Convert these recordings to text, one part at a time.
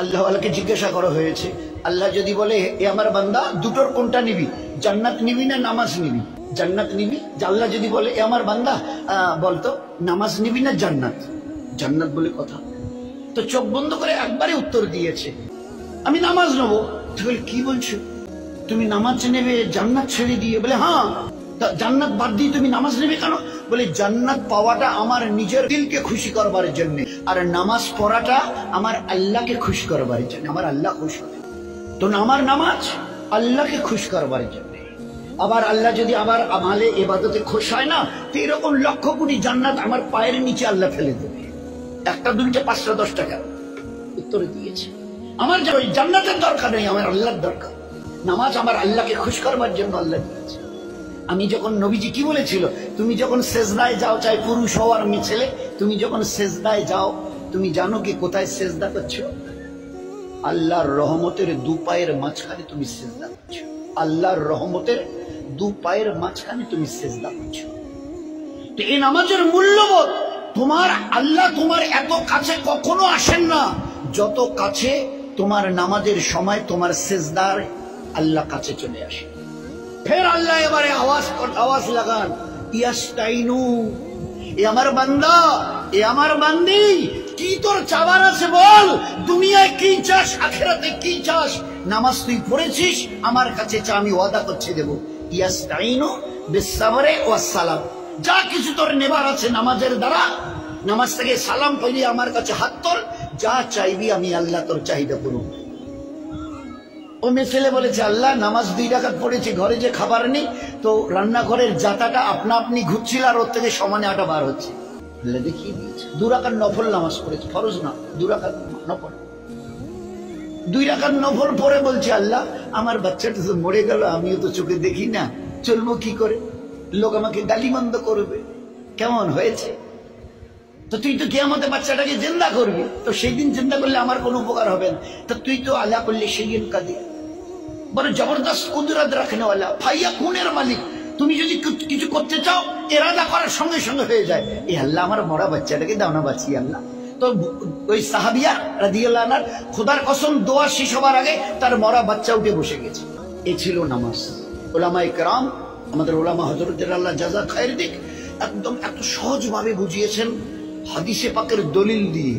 আল্লাহ আল্লাহকে জিজ্ঞাসা করা হয়েছে, আল্লাহ যদি বলে এ আমার বান্দা দুটোর কোনটা নিবি, জান্নাত নিবি না নামাজ নিবি? জান্নাত নিবি। আল্লাহ যদি বলে এ আমার বান্দা বলতো নামাজ নিবি না জান্নাত? জান্নাত বলে কথা। তো চোখ বন্ধ করে একবারে উত্তর দিয়েছে, আমি নামাজ নেবো। বলে কি বলছো, তুমি নামাজ নেবে জান্নাত ছেড়ে দিয়ে? বলে হ্যাঁ। জান্নাত বাদ দিয়ে তুমি নামাজ নেবে কেন? বলে জান্নাত পাওয়াটা আমার নিজের দিলকে খুশি করবার জন্য, আর নামাজ পড়াটা আমার আল্লাহকে খুশি করবার জন্য। আমার আল্লাহ খুশি হবে, তো আমার নামাজ আল্লাহকে খুশি করবার জন্য। আবার আল্লাহ যদি আবার আমালে ইবাদতে খুশি হয় না, তো এরকম লক্ষ কোটি জান্নাত আমার পায়ের নিচে আল্লাহ ফেলে দেবে। একটা দুইটা পাঁচটা 10 টাকা উত্তরে দিয়েছে। আমার ওই জান্নাতের দরকার নেই, আমার আল্লাহর দরকার। নামাজ আমার আল্লাহকে খুশি করবার জন্য আল্লাহ দিয়েছে। আমি যখন নবীজি কি বলেছিল, তুমি যখন সেজদায় যাও, চাই পুরুষ হও আর মেয়ে ছেলে, তুমি যখন সেজদায় যাও তুমি জানো কি কোথায় সেজদা করছো? আল্লাহর রহমতের দু পায়ের মাঝখানে তুমি সেজদা করছো। আল্লাহর রহমতের দু পায়ের মাঝখানে তুমি সেজদা করছো। তো এই নামাজের মূল্যবোধ, তোমার আল্লাহ তোমার এত কাছে কখনো আসেন না যত কাছে তোমার নামাজের সময় তোমার সেজদার আল্লাহ কাছে চলে আসে। ফের আল্লাহ এবারে আওয়াজ লাগান, ইয়াস্তাইনু, এ আমার বান্দা, এ আমার বান্দি, কি তোর চাবার আছে বল? দুনিয়ায় কি চাস, আখিরাতে কি চাস? নামাজ তুই পড়েছিস, আমার কাছে চা, আমি ওয়াদা করছি দেব। ইয়াস্তাইনু বিসসাবরে ওয়াস সালাম, যা কিছু তোর নেবার আছে নামাজের দ্বারা, নামাজ থেকে সালাম পড়ি আমার কাছে হাত তোল, যা চাইবি আমি আল্লাহ তোর চাহিদা পূরণ। ও মেয়ে ছেলে বলেছে, আল্লাহ নামাজ 2 রাকাত পড়েছি, ঘরে যে খাবার নেই, তো রান্নাঘরের জাতাটা আপনা আপনি ঘুরছিল আর ওর থেকে সমানে আটা বার হচ্ছে। আল্লাহ দেখিয়ে দিয়েছে 2 রাকাত নফল নামাজ পড়েছে, ফরজ না, 2 রাকাত নফল। 2 রাকাত নফল পরে বলছে, আল্লাহ আমার বাচ্চাটা তো মরে গেল, আমিও তো চোখে দেখি না, চলবো কি করে? লোক আমাকে গালিমন্দ করবে, কেমন হয়েছে? তো তুই তো কিয়ামতে বাচ্চাটাকে জিন্দা করবি, তো সেই দিন জিন্দা করলে আমার কোনো উপকার হবে না। তো তুই তো আল্লাহ করলে সেই কাদির, বড় জবরদস্ত কুদরত রাখনেওয়ালা, ফাইয়া খুনের মালিক। তুমি যদি কিছু করতে চাও, এরাদা করার সঙ্গে সঙ্গে হয়ে যায়। এ আল্লাহ আমার মরা বাচ্চাটাকে দাও না বাঁচিয়ে আল্লাহ। তো ওই সাহাবিয়া রাদিয়াল্লাহু আনহা খোদার কসম দোয়া শেষ হবার আগে তার মরা বাচ্চা উঠে বসে গেছে। এ ছিল নামাজ। ওলামায়ে কেরাম, আমাদের ওলামা হযরতের আল্লাহ জাযা খায়ের দিক, একদম এত সহজভাবে বুঝিয়েছেন হাদিসে পাকের দলিল দিয়ে।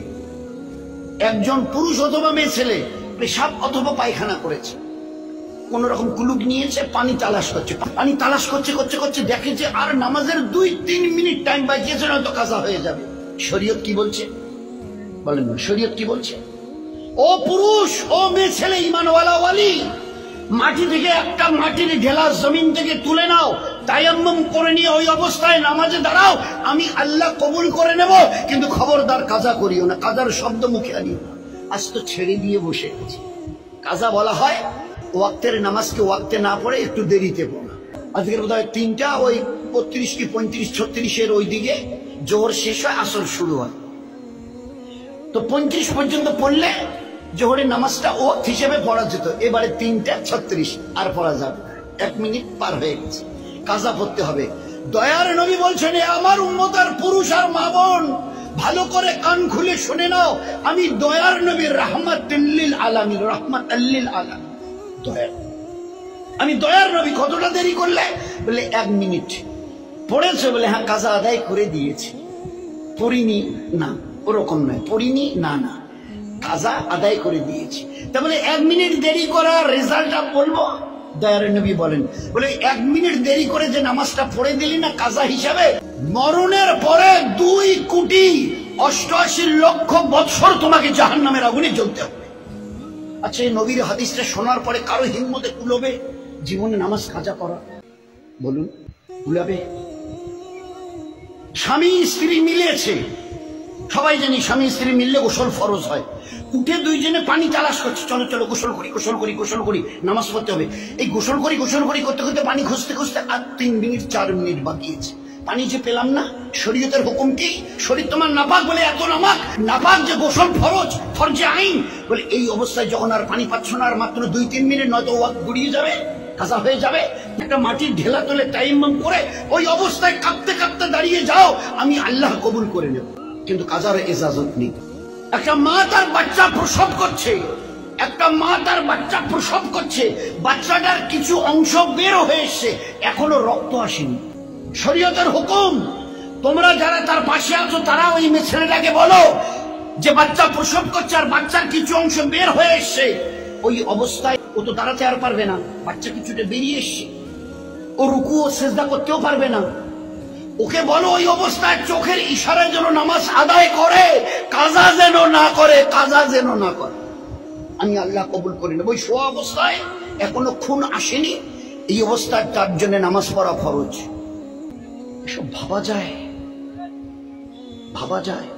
একজন পুরুষ অথবা মেয়ে ছেলে পেশাব অথবা পায়খানা করেছে, কোন রকম কুলুক নিয়েছে, পানি তালাশ করছে, পানি তালাশ করছে করছে করছে দেখে যে আর নামাজের 2-3 মিনিট টাইম বাকিয়েছে, নয়তো কাজা হয়ে যাবে। শরীয়ত কি বলছে বলেন না? শরীয়ত কি বলছে? ও পুরুষ, ও মেয়ে ছেলে, ঈমানওয়ালা ওয়ালি, মাটি থেকে একটা মাটির ঢেলা জমিন থেকে তুলে নাও, তায়াম্মুম করে নিয়ে ওই অবস্থায় নামাজে দাঁড়াও, আমি আল্লাহ কবুল করে নেব, কিন্তু খবরদার কাজা করিও না, কাজার শব্দ মুখে আনিও না। আজ তো ছেড়ে দিয়ে বসে গেছে। কাজা বলা হয় ওয়াক্তের নামাজকে ওয়াক্তে না পড়ে একটু দেরিতে পড়া। আজকের বোধহয় 3টা ওই 32 কি 35 36 ওই দিকে জোহর শেষ হয়, আসর শুরু হয়। তো 35 পর্যন্ত পড়লে জোহরের নামাজটা ওয়াক্ত হিসেবে পড়া যেত। এবারে 3:36 আর পড়া যাবে, 1 মিনিট পার হয়ে গেছে, কাজা পড়তে হবে। দয়ার নবী বলছেন, আমার উম্মত আর পুরুষ আর মা বোন, ভালো করে কান খুলে শুনে নাও, আমি দয়ার নবী, রাহমাতুল লিল আলামিন, রাহমাতুল লিল আলামিন, দয়ার, আমি দয়ার নবী। কতটা দেরি করলে? বলে 1 মিনিট। পড়েছে? বলে হ্যাঁ, কাজা আদায় করে দিয়েছি। পড়িনি? না, ওরকম নয়, পড়িনি, না না, কাজা আদায় করে দিয়েছি। তাহলে 1 মিনিট দেরি করার রেজাল্টটা বলবো। দয়ার নবী বলেন, বলে 1 মিনিট দেরি করে যে নামাজটা পড়ে দিলি না কাজা হিসাবে, মরণের পরে 2,88,00,000 বৎসর তোমাকে জাহান্নামের আগুনে জ্বলতে হবে। আচ্ছা, এই নবীর হাদিসটা শোনার পরে কারো হিম্মতে কুলবে জীবনে নামাজ কাজা করা? বলুন, কুলাবে? স্বামী স্ত্রী মিলেছে, সবাই জানি স্বামী স্ত্রী মিললে গোসল ফরজ হয়। উঠে দুইজনে পানি তালাশ করছে, চলো চলো গোসল করি, গোসল করি, গোসল করি, নামাজ পড়তে হবে। এই গোসল করি করতে করতে পানি খুঁজতে খুঁজতে আর 3 মিনিট 4 মিনিট বাকিয়েছে। পানি যে পেলাম না। শরীয়তের হুকুম কি? শরীর তোমার নাপাক বলে এত নাপাক যে গোসল ফরজ, ফরজে আইন বলে। এই অবস্থায় যখন আর পানি পাচ্ছ না, আর মাত্র 2-3 মিনিট, নয়তো ওয়াক্ত গড়িয়ে যাবে, কাজা হয়ে যাবে। একটা মাটির ঢেলা তোলে তায়াম্মুম করে ওই অবস্থায় কাঁপতে কাঁপতে দাঁড়িয়ে যাও, আমি আল্লাহ কবুল করে নেব, কিন্তু কাজার ইজাজত নেই। একটা মা তার বাচ্চা প্রসব করছে, একটা মা তার বাচ্চা প্রসব করছে, বাচ্চাটার কিছু অংশ বের হয়ে এসছে, এখনো রক্ত আসেনি। শরীয়তের হুকুম, তোমরা যারা তার পাশে আছো তারা ওই ছেলেটাকে বলো যে বাচ্চা প্রসব করছে আর বাচ্চার কিছু অংশ বের হয়ে এসছে, ওই অবস্থায় ও তো দাঁড়াতে আর পারবে না, বাচ্চা কিছুটা বেরিয়ে এসছে, ও রুকু ও সেজদা করতেও পারবে না। ওকে বলো ওই অবস্থায় চোখের ইশারায় যেন নামাজ আদায় করে, কাজা যেন না করে, কাজা যেন না করে। আমি আল্লাহ কবুল করি না। ওই শোয়া অবস্থায় এখনো খুন আসেনি, এই অবস্থায় তার জন্য নামাজ পড়া ফরজ। এসব ভাবা যায়, ভাবা যায়।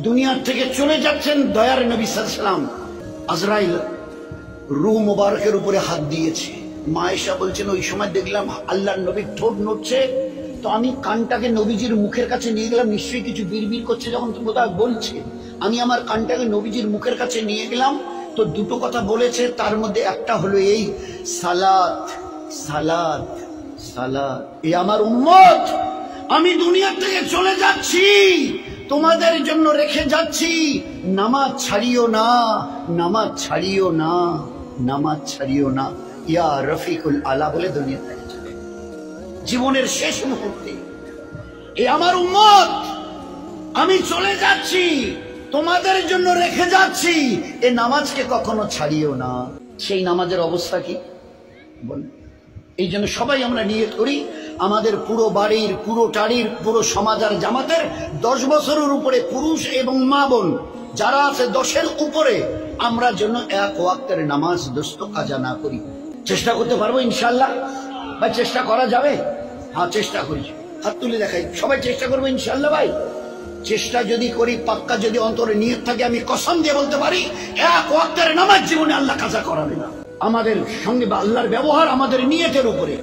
দুনিয়ার থেকে চলে যাচ্ছেন দয়ার নবী সাল্লাল্লাহু আলাইহি ওয়াসাল্লাম, আজরাইল রূহ মুবারকের উপরে হাত দিয়েছে। মা আয়েশা বলছেন ওই সময় দেখলাম আল্লাহর নবীর ঠোঁট নড়ছে, তো আমি কানটাকে নবীজির মুখের কাছে নিয়ে গেলাম, নিশ্চয়ই কিছু বিড়বিড় করছে যখন বোধহয় বলছে। আমি আমার কানটাকে নবীজির মুখের কাছে নিয়ে গেলাম, তো দুটো কথা বলেছে, তার মধ্যে একটা হলো এই সালাত সালাত সালাত। এ আমার উম্মত, আমি দুনিয়া থেকে চলে যাচ্ছি, তোমাদের জন্য রেখে যাচ্ছি, নামাজ ছাড়িও না, নামাজ ছাড়িও না, নামাজ ছাড়িও না। ইয়া রফিকুল আলা বলে দুনিয়া থেকে চলে জীবনের শেষ মুহূর্তে। এ আমার উম্মত, আমি চলে যাচ্ছি, তোমাদের জন্য রেখে যাচ্ছি, এ নামাজকে কখনো ছাড়িও না। সেই নামাজের অবস্থা কি বল? এই জন্য সবাই আমরা নিয়ত করি, আমাদের পুরো বাড়ির, পুরো টাড়ির, পুরো সমাজ আর জামাতের 10 বছরের উপরে পুরুষ এবং মা বোন যারা আছে 10-এর উপরে, আমরা যেন এক ওয়াক্তের নামাজ দোস্ত কাজা না করি। চেষ্টা করতে পারবো ইনশাল্লাহ? ভাই চেষ্টা করা যাবে? হ্যাঁ চেষ্টা করি, হাত তুলে দেখাই, সবাই চেষ্টা করবো ইনশাল্লাহ। ভাই চেষ্টা যদি করি, পাক্কা যদি অন্তরে নিয়ত থাকে, আমি কসম দিয়ে বলতে পারি এক ওয়াক্তের নামাজ জীবনে আল্লাহ কাজা করাবে না। আমাদের সঙ্গে বা আল্লাহর ব্যবহার আমাদের নিয়তের উপরে।